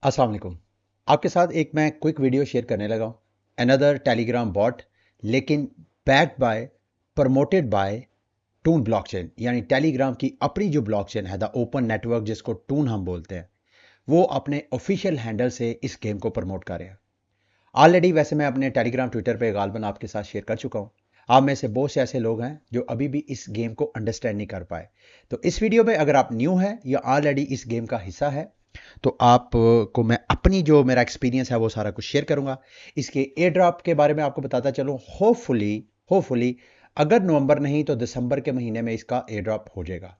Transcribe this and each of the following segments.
अस्सलाम वालेकुम। आपके साथ एक मैं क्विक वीडियो शेयर करने लगा हूँ। अनदर टेलीग्राम बॉट, लेकिन backed by, promoted by TON blockchain, यानी टेलीग्राम की अपनी जो ब्लॉकचेन है, द ओपन नेटवर्क जिसको टून हम बोलते हैं, वो अपने ऑफिशियल हैंडल से इस गेम को प्रमोट कर रहे हैं। ऑलरेडी वैसे मैं अपने टेलीग्राम ट्विटर पे गालबन आपके साथ शेयर कर चुका हूँ। आप में से बहुत से ऐसे लोग हैं जो अभी भी इस गेम को अंडरस्टैंड नहीं कर पाए। तो इस वीडियो में अगर आप न्यू हैं या ऑलरेडी इस गेम का हिस्सा है, तो आप को मैं अपनी जो मेरा एक्सपीरियंस है वो सारा कुछ शेयर करूंगा। इसके एयर ड्रॉप के बारे में आपको बताता चलूं। होपफुली होपफुली अगर नवंबर नहीं तो दिसंबर के महीने में इसका एयर ड्रॉप हो जाएगा।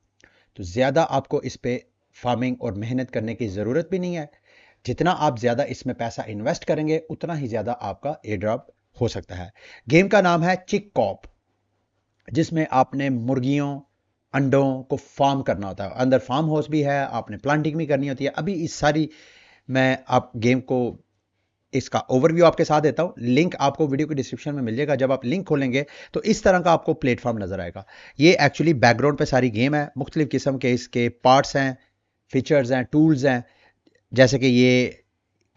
तो ज़्यादा आपको इस पे फार्मिंग और मेहनत करने की ज़रूरत भी नहीं है। जितना आप ज़्यादा इसमें पैसा इन्वेस्ट करेंगे उतना ही ज़्यादा आपका एयर ड्रॉप हो सकता है। गेम का नाम है चिक कॉप, जिसमें आपने मुर्गियों, अंडों को फार्म करना होता है। अंदर फार्म हाउस भी है, आपने प्लांटिंग भी करनी होती है। अभी इस सारी मैं आप गेम को इसका ओवरव्यू आपके साथ देता हूं। लिंक आपको वीडियो के डिस्क्रिप्शन में मिल जाएगा। जब आप लिंक खोलेंगे तो इस तरह का आपको प्लेटफॉर्म नजर आएगा। ये एक्चुअली बैकग्राउंड पे सारी गेम है, मुख्तलिफ किस्म के इसके पार्ट्स हैं, फीचर्स हैं, टूल्स हैं। जैसे कि ये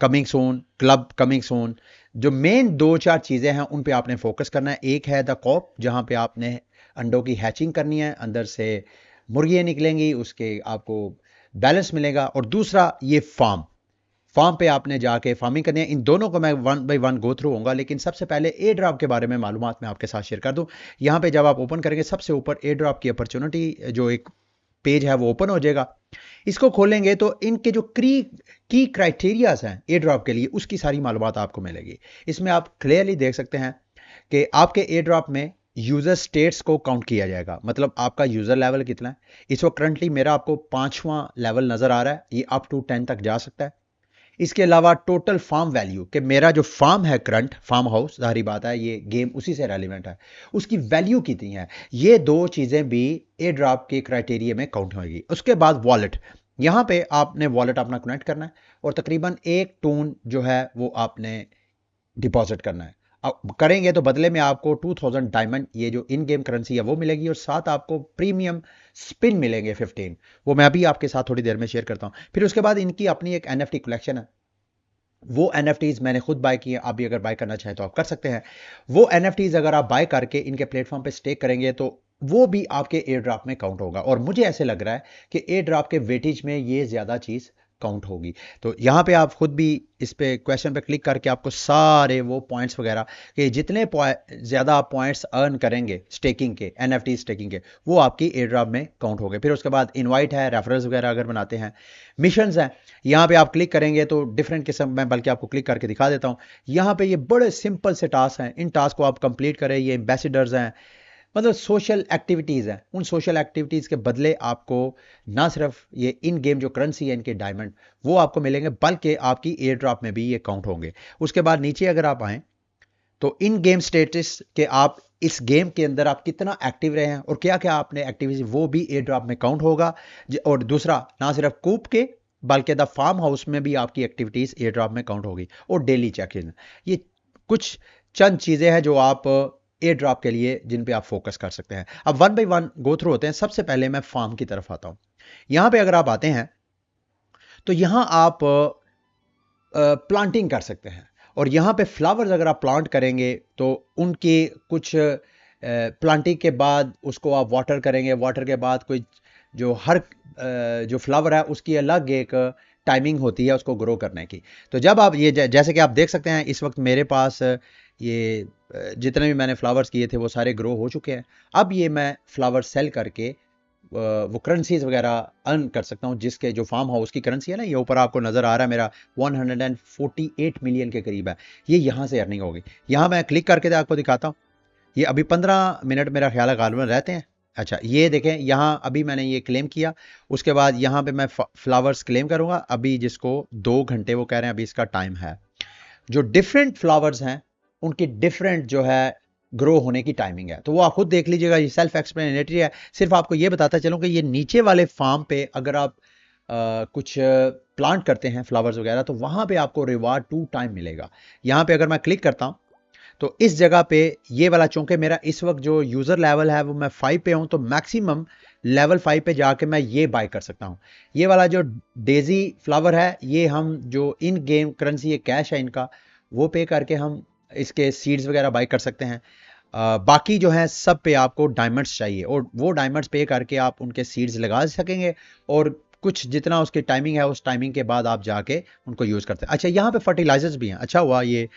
coming soon, club coming soon. जो मेन दो चार चीजें हैं उन पे आपने फोकस करना है। एक है द कॉप, जहां पे आपने अंडों की हैचिंग करनी है, अंदर से मुर्गियां निकलेंगी, उसके आपको बैलेंस मिलेगा। और दूसरा ये फार्म, फार्म पे आपने जाके फार्मिंग करनी है। इन दोनों को मैं one by one go through होऊंगा, लेकिन सबसे पहले एयर ड्रॉप के बारे में मालूमात मैं आपके साथ शेयर कर दूं। यहाँ पे जब आप ओपन करेंगे, सबसे ऊपर एयर ड्रॉप की अपॉर्चुनिटी जो एक पेज है वो ओपन हो जाएगा। इसको खोलेंगे तो इनके जो की क्राइटेरियाज हैं एयर ड्रॉप के लिए, उसकी सारी मालूमात आपको मिलेगी। इसमें आप क्लियरली देख सकते हैं कि आपके एयर ड्रॉप में यूजर स्टेट्स को काउंट किया जाएगा, मतलब आपका यूजर लेवल कितना है। इस वक्त करंटली मेरा आपको 5वां लेवल नजर आ रहा है, ये अप टू 10 तक जा सकता है। इसके अलावा टोटल फार्म वैल्यू, कि मेरा जो फार्म है, करंट फार्म हाउस, जाहिर बात है ये गेम उसी से रेलिवेंट है, उसकी वैल्यू कितनी है। ये दो चीजें भी एयर ड्रॉप के क्राइटेरिया में काउंट होगी। उसके बाद वॉलेट, यहां पे आपने वॉलेट अपना कनेक्ट करना है और तकरीबन एक टून जो है वो आपने डिपॉजिट करना है। अब करेंगे तो बदले में आपको 2000 डायमंड, ये जो इन गेम करेंसी है वो मिलेगी, और साथ आपको प्रीमियम स्पिन मिलेंगे 15। वो मैं अभी आपके साथ थोड़ी देर में शेयर करता हूं। फिर उसके बाद इनकी अपनी एक एनएफटी कलेक्शन है। वो एनएफटीज मैंने खुद बाय किए, आप भी अगर बाय करना चाहें तो आप कर सकते हैं। वो एनएफटीज अगर आप बाय करके इनके प्लेटफॉर्म पे स्टेक करेंगे तो वो भी आपके एयर ड्रॉप में काउंट होगा। और मुझे ऐसे लग रहा है कि एयर ड्रॉप के वेटेज में ये ज्यादा चीज काउंट होगी। तो यहां पे आप खुद भी इस पे क्वेश्चन पे क्लिक करके आपको सारे वो पॉइंट्स वगैरह, कि जितने ज्यादा आप पॉइंट्स अर्न करेंगे स्टेकिंग के, एनएफटी स्टेकिंग के, वो आपकी एयर ड्रॉप में काउंट हो गए। फिर उसके बाद इनवाइट है, रेफरल्स वगैरह अगर बनाते हैं, मिशंस हैं। यहाँ पे आप क्लिक करेंगे तो डिफरेंट किस्म, मैं बल्कि आपको क्लिक करके दिखा देता हूँ। यहाँ पे ये बड़े सिंपल से टास्क हैं, इन टास्क को आप कंप्लीट करें। ये एम्बेसडर्स हैं, मतलब सोशल एक्टिविटीज हैं। उन सोशल एक्टिविटीज के बदले आपको ना सिर्फ ये इन गेम जो करेंसी है इनके डायमंड वो आपको मिलेंगे, बल्कि आपकी एयर ड्रॉप में भी ये काउंट होंगे। उसके बाद नीचे अगर आप आए तो इन गेम स्टेटस के, आप इस गेम के अंदर आप कितना एक्टिव रहे हैं और क्या क्या आपने एक्टिविटी, वो भी एयर ड्रॉप में काउंट होगा। और दूसरा, ना सिर्फ कूप के बल्कि द फार्म हाउस में भी आपकी एक्टिविटीज एयर ड्रॉप में काउंट होगी। और डेली चेक इन, ये कुछ चंद चीजें हैं जो आप एयर ड्रॉप के लिए जिन पे आप फोकस कर सकते हैं। अब one by one go through होते हैं। सबसे पहले मैं फार्म की तरफ आता हूं। यहां पे अगर आप आते हैं तो यहां आप प्लांटिंग कर सकते हैं। और यहाँ पे फ्लावर्स अगर आप प्लांट करेंगे तो उनके कुछ प्लांटिंग के बाद उसको आप वाटर करेंगे। वाटर के बाद कोई जो हर जो फ्लावर है उसकी अलग एक टाइमिंग होती है उसको ग्रो करने की। तो जब आप ये जैसे कि आप देख सकते हैं इस वक्त मेरे पास ये जितने भी मैंने फ्लावर्स किए थे वो सारे ग्रो हो चुके हैं। अब ये मैं फ्लावर सेल करके वो करेंसीज वगैरह अर्न कर सकता हूँ, जिसके जो फार्म हाउस की करेंसी है ना, ये ऊपर आपको नजर आ रहा है मेरा 148 मिलियन के करीब है। ये यहाँ से अर्निंग होगी। यहाँ मैं क्लिक करके आपको दिखाता हूँ। ये अभी 15 मिनट मेरा ख्याल है गालबन रहते हैं। अच्छा, ये देखें, यहाँ अभी मैंने ये क्लेम किया। उसके बाद यहाँ पे मैं फ्लावर्स क्लेम करूंगा अभी, जिसको 2 घंटे वो कह रहे हैं अभी इसका टाइम है। जो डिफरेंट फ्लावर्स हैं उनकी डिफरेंट जो है ग्रो होने की टाइमिंग है, तो वो आप खुद देख लीजिएगा। ये सेल्फ एक्सप्लेनेटरी है। सिर्फ आपको ये बताता चलूं कि ये नीचे वाले फार्म पे अगर आप कुछ प्लांट करते हैं फ्लावर्स वगैरह, तो वहां पे आपको रिवार्ड 2 टाइम मिलेगा। यहां पे अगर मैं क्लिक करता हूं तो इस जगह पे ये वाला, चूंकि मेरा इस वक्त जो यूजर लेवल है वो मैं 5 पे हूं, तो मैक्सिमम लेवल 5 पे जाके मैं ये बाय कर सकता हूँ। ये वाला जो डेजी फ्लावर है, ये हम जो इन गेम करेंसी, ये कैश है इनका, वो पे करके हम इसके सीड्स वगैरह बाय कर सकते हैं। बाकी जो है सब पे आपको डायमंड्स चाहिए, और वो डायमंड्स पे करके आप उनके सीड्स लगा सकेंगे, और कुछ जितना उसकी टाइमिंग है उस टाइमिंग के बाद आप जाके उनको यूज करते हैं। अच्छा, यहाँ पे फर्टिलाइजर्स भी हैं। अच्छा हुआ ये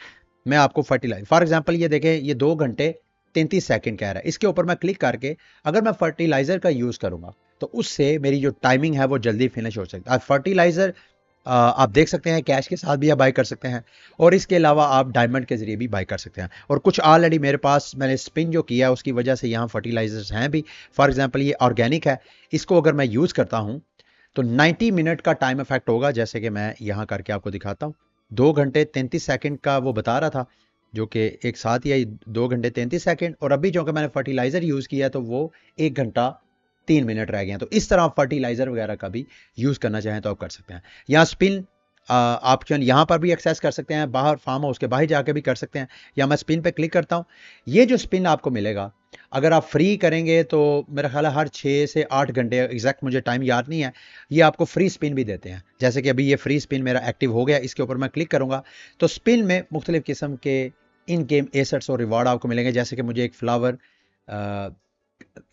मैं आपको फर्टिलाइजर, फॉर एग्जांपल ये देखें, ये 2 घंटे 33 सेकंड कह रहा है। इसके ऊपर मैं क्लिक करके अगर मैं फर्टिलाइजर का यूज करूंगा तो उससे मेरी जो टाइमिंग है वो जल्दी फिनिश हो सकती है। फर्टिलाइजर आप देख सकते हैं कैश के साथ भी आप बाय कर सकते हैं, और इसके अलावा आप डायमंड के जरिए भी बाय कर सकते हैं। और कुछ ऑलरेडी मेरे पास मैंने स्पिन जो किया उसकी वजह से यहाँ फर्टिलाइजर्स हैं भी। फॉर एग्जांपल ये ऑर्गेनिक है, इसको अगर मैं यूज करता हूँ तो 90 मिनट का टाइम इफेक्ट होगा, जैसे कि मैं यहाँ करके आपको दिखाता हूँ। 2 घंटे 33 सेकंड का वो बता रहा था, जो कि एक साथ ही है 2 घंटे 33 सेकंड, और अभी जो कि मैंने फर्टिलाइजर यूज किया तो वो 1 घंटा 3 मिनट रह गए हैं। तो इस तरह आप फर्टिलाइजर वगैरह का भी यूज करना चाहें तो आप कर सकते हैं। यहाँ स्पिन ऑप्शन यहाँ पर भी एक्सेस कर सकते हैं, बाहर फार्म हाउस के बाहर जाके भी कर सकते हैं, या मैं स्पिन पे क्लिक करता हूँ। ये जो स्पिन आपको मिलेगा, अगर आप फ्री करेंगे तो मेरा ख्याल है हर 6 से 8 घंटे, एग्जैक्ट मुझे टाइम याद नहीं है, ये आपको फ्री स्पिन भी देते हैं। जैसे कि अभी ये फ्री स्पिन मेरा एक्टिव हो गया, इसके ऊपर मैं क्लिक करूंगा तो स्पिन में मुख्तलिफ किस्म के इन गेम एसेट्स और रिवार्ड आपको मिलेंगे। जैसे कि मुझे एक फ्लावर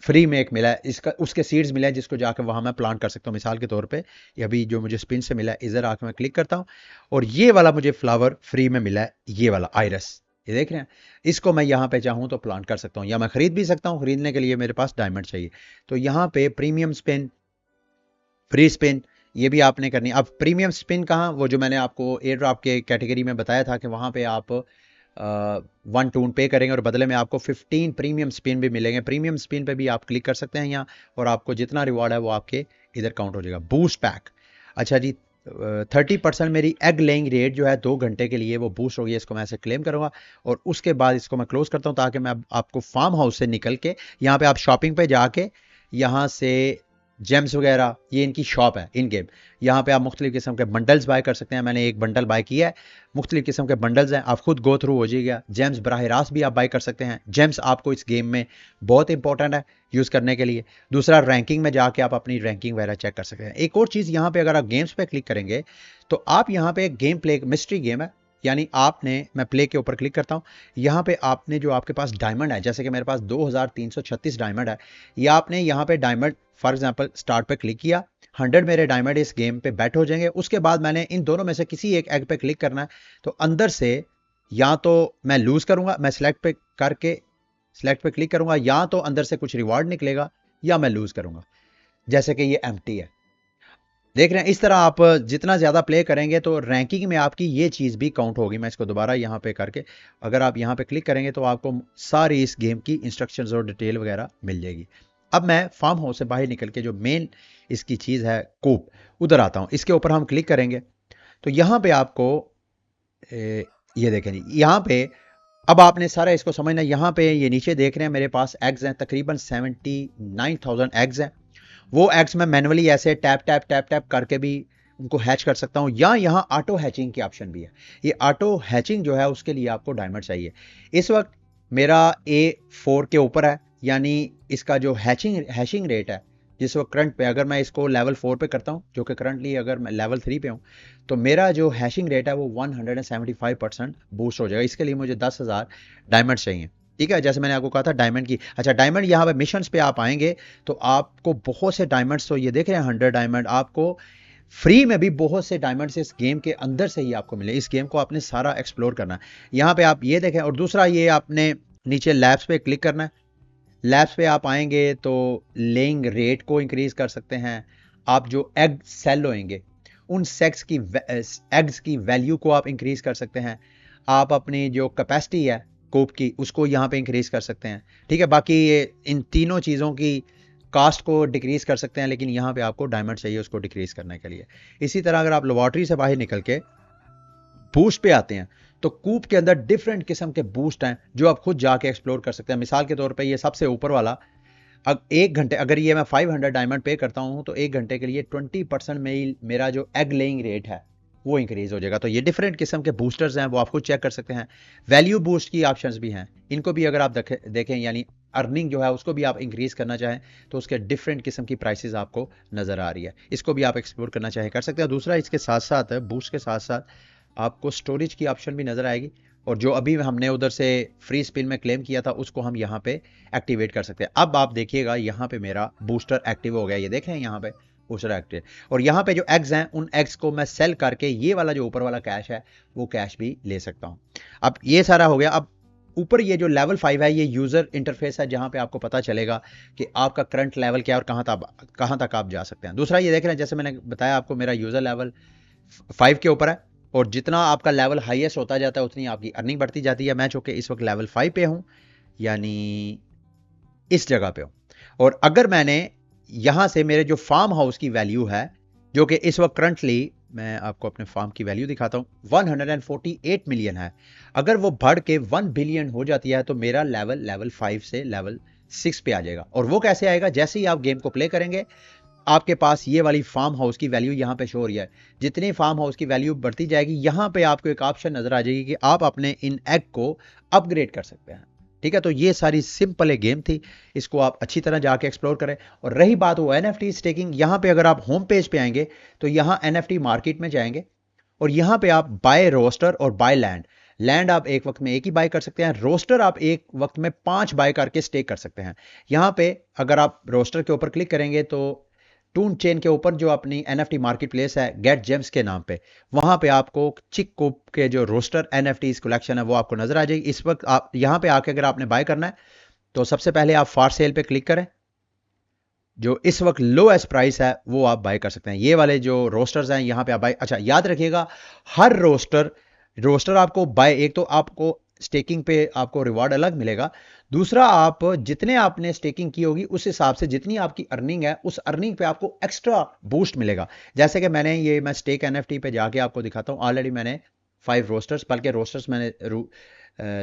फ्री में एक मिला है, इसका उसके सीड्स मिले हैं जिसको जाकर वहां मैं प्लांट कर सकता हूँ। मिसाल के तौर पे ये अभी जो मुझे स्पिन से मिला है, इधर आकर मैं क्लिक करता हूँ और ये वाला मुझे फ्लावर फ्री में मिला है, ये वाला आयरस, ये देख रहे हैं। इसको मैं यहाँ पे चाहूँ तो प्लांट कर सकता हूँ, या मैं खरीद भी सकता हूँ। खरीदने के लिए मेरे पास डायमंड चाहिए, तो यहाँ पे प्रीमियम स्पिन, फ्री स्पिन, ये भी आपने करनी है। अब प्रीमियम स्पिन कहाँ, वो जो मैंने आपको एयर ड्रॉप के कैटेगरी में बताया था कि वहाँ पे आप 1 टून पे करेंगे और बदले में आपको 15 प्रीमियम स्पिन भी मिलेंगे। प्रीमियम स्पिन पे भी आप क्लिक कर सकते हैं यहाँ, और आपको जितना रिवॉर्ड है वो आपके इधर काउंट हो जाएगा। बूस्ट पैक, अच्छा जी, 30% मेरी एग लेइंग रेट जो है 2 घंटे के लिए वो बूस्ट हो गई। इसको मैं ऐसे क्लेम करूंगा और उसके बाद इसको मैं क्लोज करता हूँ, ताकि मैं आपको फार्म हाउस से निकल के यहाँ पे आप शॉपिंग पे जाके यहाँ से जेम्स वगैरह, ये इनकी शॉप है इन गेम, यहाँ पे आप मुख्तलिफ किस्म के बंडल्स बाय कर सकते हैं। मैंने एक बंडल बाय किया है, मुख्तलिफ किस्म के बंडल्स हैं, आप खुद गो थ्रू हो जाइएगा। जेम्स बराह रास्त भी आप बाय कर सकते हैं। जेम्स आपको इस गेम में बहुत इंपॉर्टेंट है यूज़ करने के लिए। दूसरा, रैंकिंग में जाके आप अपनी रैंकिंग वगैरह चेक कर सकते हैं। एक और चीज़, यहाँ पे अगर आप गेम्स पे क्लिक करेंगे तो आप यहाँ पे गेम प्ले, मिस्ट्री गेम है, यानी आपने, मैं प्ले के ऊपर क्लिक करता हूँ, यहाँ पे आपने जो आपके पास डायमंड है, जैसे कि मेरे पास 2336 डायमंड है, ये आपने यहाँ पे डायमंड, फॉर एग्जांपल स्टार्ट पे क्लिक किया, 100 मेरे डायमंड इस गेम पे बैट हो जाएंगे। उसके बाद मैंने इन दोनों में से किसी एक एग पे क्लिक करना है, तो अंदर से या तो मैं लूज करूंगा, मैं सिलेक्ट पे क्लिक करूंगा, या तो अंदर से कुछ रिवार्ड निकलेगा, या मैं लूज करूंगा। जैसे कि ये एम्प्टी है, देख रहे हैं। इस तरह आप जितना ज़्यादा प्ले करेंगे तो रैंकिंग में आपकी ये चीज़ भी काउंट होगी। मैं इसको दोबारा यहाँ पे करके, अगर आप यहाँ पे क्लिक करेंगे तो आपको सारी इस गेम की इंस्ट्रक्शंस और डिटेल वगैरह मिल जाएगी। अब मैं फार्म हाउस से बाहर निकल के जो मेन इसकी चीज़ है कूप, उधर आता हूँ। इसके ऊपर हम क्लिक करेंगे तो यहाँ पे आपको ये देखें जी, यहाँ पे अब आपने सारा इसको समझना। यहाँ पे ये नीचे देख रहे हैं मेरे पास एग्स हैं, तकरीबन 79,000 एग्स हैं। वो एग्स मैं मैनुअली ऐसे टैप टैप टैप टैप करके भी उनको हैच कर सकता हूँ, या यहाँ ऑटो हैचिंग की ऑप्शन भी है। ये ऑटो हैचिंग जो है उसके लिए आपको डायमंड चाहिए। इस वक्त मेरा A4 के ऊपर है, यानी इसका जो हैशिंग रेट है जिस वक्त करंट पे, अगर मैं इसको लेवल 4 पे करता हूँ, जो कि करंटली अगर मैं लेवल 3 पे हूँ, तो मेरा जो हैशिंग रेट है वो 175% बूस्ट हो जाएगा। इसके लिए मुझे 10,000 डायमंड चाहिए, ठीक है। जैसे मैंने आपको कहा था डायमंड की, अच्छा डायमंड यहाँ पे मिशंस पे आप आएंगे तो आपको बहुत से डायमंड्स, तो ये देख रहे हैं 100 डायमंड, आपको फ्री में भी बहुत से डायमंड्स इस गेम के अंदर से ही आपको मिले। इस गेम को आपने सारा एक्सप्लोर करना है। यहाँ पे आप ये देखें, और दूसरा ये आपने नीचे लैब्स पे क्लिक करना है। लैब्स पे आप आएंगे तो लेइंग रेट को इंक्रीज कर सकते हैं। आप जो एग सेल होंगे उन एग्स की वैल्यू को आप इंक्रीज कर सकते हैं। आप अपनी जो कैपेसिटी है कोप की, उसको यहाँ पे इंक्रीज कर सकते हैं, ठीक है। बाकी ये इन तीनों चीज़ों की कास्ट को डिक्रीज कर सकते हैं, लेकिन यहाँ पे आपको डायमंड चाहिए उसको डिक्रीज करने के लिए। इसी तरह अगर आप लेबॉर्ट्री से बाहर निकल के बूस्ट पे आते हैं तो कूप के अंदर डिफरेंट किस्म के बूस्ट हैं जो आप खुद जाके एक्सप्लोर कर सकते हैं। मिसाल के तौर पे ये सबसे ऊपर वाला, अब 1 घंटे, अगर ये मैं 500 डायमंड पे करता हूँ तो 1 घंटे के लिए 20% मेरा जो एग लेइंग रेट है वो इंक्रीज हो जाएगा। तो ये डिफरेंट किस्म के बूस्टर्स हैं, वो आप खुद चेक कर सकते हैं। वैल्यू बूस्ट की ऑप्शंस भी हैं, इनको भी अगर आप देखें, यानी अर्निंग जो है उसको भी आप इंक्रीज करना चाहें तो उसके डिफरेंट किस्म की प्राइसेस आपको नजर आ रही है, इसको भी आप एक्सप्लोर करना चाहें कर सकते हैं। दूसरा इसके साथ साथ बूस्ट के साथ साथ आपको स्टोरेज की ऑप्शन भी नजर आएगी, और जो अभी हमने उधर से फ्री स्पिन में क्लेम किया था उसको हम यहाँ पे एक्टिवेट कर सकते हैं। अब आप देखिएगा यहाँ पे मेरा बूस्टर एक्टिव हो गया, ये देख रहे हैं यहाँ पे बूस्टर एक्टिव, और यहाँ पे जो एग्स हैं उन एग्स को मैं सेल करके ये वाला जो ऊपर वाला कैश है वो कैश भी ले सकता हूँ। अब ये सारा हो गया। अब ऊपर ये जो लेवल 5 है ये यूजर इंटरफेस है जहां पे आपको पता चलेगा कि आपका करंट लेवल क्या है और कहां तक आप जा सकते हैं। दूसरा ये देख रहे हैं जैसे मैंने बताया आपको मेरा यूजर लेवल 5 के ऊपर है, और जितना आपका लेवल हाईएस्ट होता जाता है उतनी आपकी अर्निंग बढ़ती जाती है। मैं चूंकि इस वक्त लेवल 5 पे हूं, यानी इस जगह पे हूं, और अगर मैंने यहां से मेरे जो फार्म हाउस की वैल्यू है जो कि इस वक्त करंटली मैं आपको अपने फार्म की वैल्यू दिखाता हूं 148 मिलियन है, अगर वो बढ़ के 1 बिलियन हो जाती है तो मेरा लेवल 5 से लेवल 6 पे आ जाएगा। और वो कैसे आएगा, जैसे ही आप गेम को प्ले करेंगे आपके पास ये वाली फार्म हाउस की वैल्यू यहां पे शो हो रही है, जितनी फार्म हाउस की वैल्यू बढ़ती जाएगी यहां पे आपको एक ऑप्शन नजर आ जाएगी कि आप अपने इन एग को अपग्रेड कर सकते हैं। ठीक है, तो ये सारी सिंपल एक गेम थी, इसको आप अच्छी तरह जाके एक्सप्लोर करें। और रही बात वो एनएफटी स्टेकिंग, यहां पे अगर आप होम पेज पे आएंगे तो यहां एनएफटी मार्केट में जाएंगे और यहां पे आप बाय रोस्टर और बाय लैंड, लैंड आप एक वक्त में एक ही बाय कर सकते हैं, रोस्टर आप एक वक्त में 5 बाय करके स्टेक कर सकते हैं। यहां पे अगर आप रोस्टर के ऊपर क्लिक करेंगे तो टून चेन के ऊपर जो अपनी एनएफटी मार्केट प्लेस है गेट जेम्स के नाम पे, वहां पे आपको चिक कोप के जो रोस्टर एनएफटी कलेक्शन है वो आपको नजर आ जाएगी। इस वक्त आप यहां पे आके अगर आपने बाय करना है तो सबसे पहले आप फॉर सेल पे क्लिक करें, जो इस वक्त लोएस्ट प्राइस है वो आप बाय कर सकते हैं। ये वाले जो रोस्टर्स हैं यहां पे आप बाय, अच्छा याद रखिएगा हर रोस्टर आपको बाय, एक तो आपको स्टेकिंग पे आपको रिवॉर्ड अलग मिलेगा, दूसरा आप जितने आपने स्टेकिंग की होगी उस हिसाब से जितनी आपकी अर्निंग है उस अर्निंग पे आपको एक्स्ट्रा बूस्ट मिलेगा। जैसे कि मैं स्टेक एनएफटी पे जाके आपको दिखाता हूं, ऑलरेडी मैंने 5 रोस्टर्स, बल्कि रोस्टर्स मैंने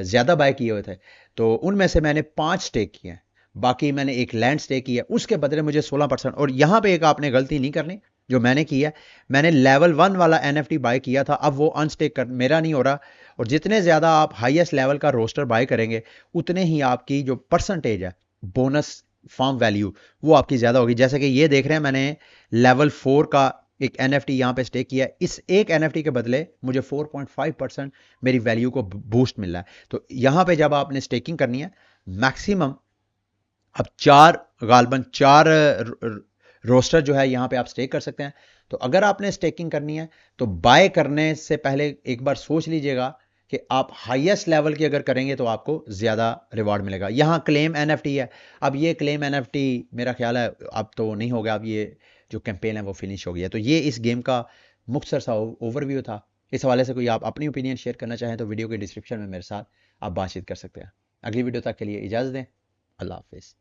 ज्यादा बाय किए हुए थे, तो उनमें से मैंने 5 स्टेक किए हैं, बाकी मैंने एक लैंड स्टेक किया, उसके बदले मुझे 16%। और यहां पे एक आपने गलती नहीं करनी जो मैंने की है, मैंने लेवल 1 वाला एनएफटी बाय किया था, अब वो अनस्टेक कर मेरा नहीं हो रहा, और जितने ज्यादा आप हाईएस्ट लेवल का रोस्टर बाय करेंगे उतने ही आपकी जो परसेंटेज है बोनस फार्म वैल्यू वो आपकी ज्यादा होगी। जैसे कि ये देख रहे हैं मैंने लेवल 4 का एक एनएफटी यहां पे स्टेक किया है, इस एक एनएफटी के बदले मुझे 4.5% मेरी वैल्यू को बूस्ट मिल रहा है। तो यहां पे जब आपने स्टेकिंग करनी है मैक्सिमम अब गालबन चार रोस्टर जो है यहां पे आप स्टेक कर सकते हैं। तो अगर आपने स्टेकिंग करनी है तो बाय करने से पहले एक बार सोच लीजिएगा कि आप हाईएस्ट लेवल की अगर करेंगे तो आपको ज्यादा रिवॉर्ड मिलेगा। यहां क्लेम एनएफटी है, अब ये क्लेम एनएफटी मेरा ख्याल है अब तो नहीं होगा, अब ये जो कैंपेन है वो फिनिश हो गई है। तो ये इस गेम का मुख्तसर सा ओवरव्यू था। इस हवाले से कोई आप अपनी ओपिनियन शेयर करना चाहें तो वीडियो के डिस्क्रिप्शन में मेरे साथ आप बातचीत कर सकते हैं। अगली वीडियो तक के लिए इजाजत दें। अल्लाह हाफिज।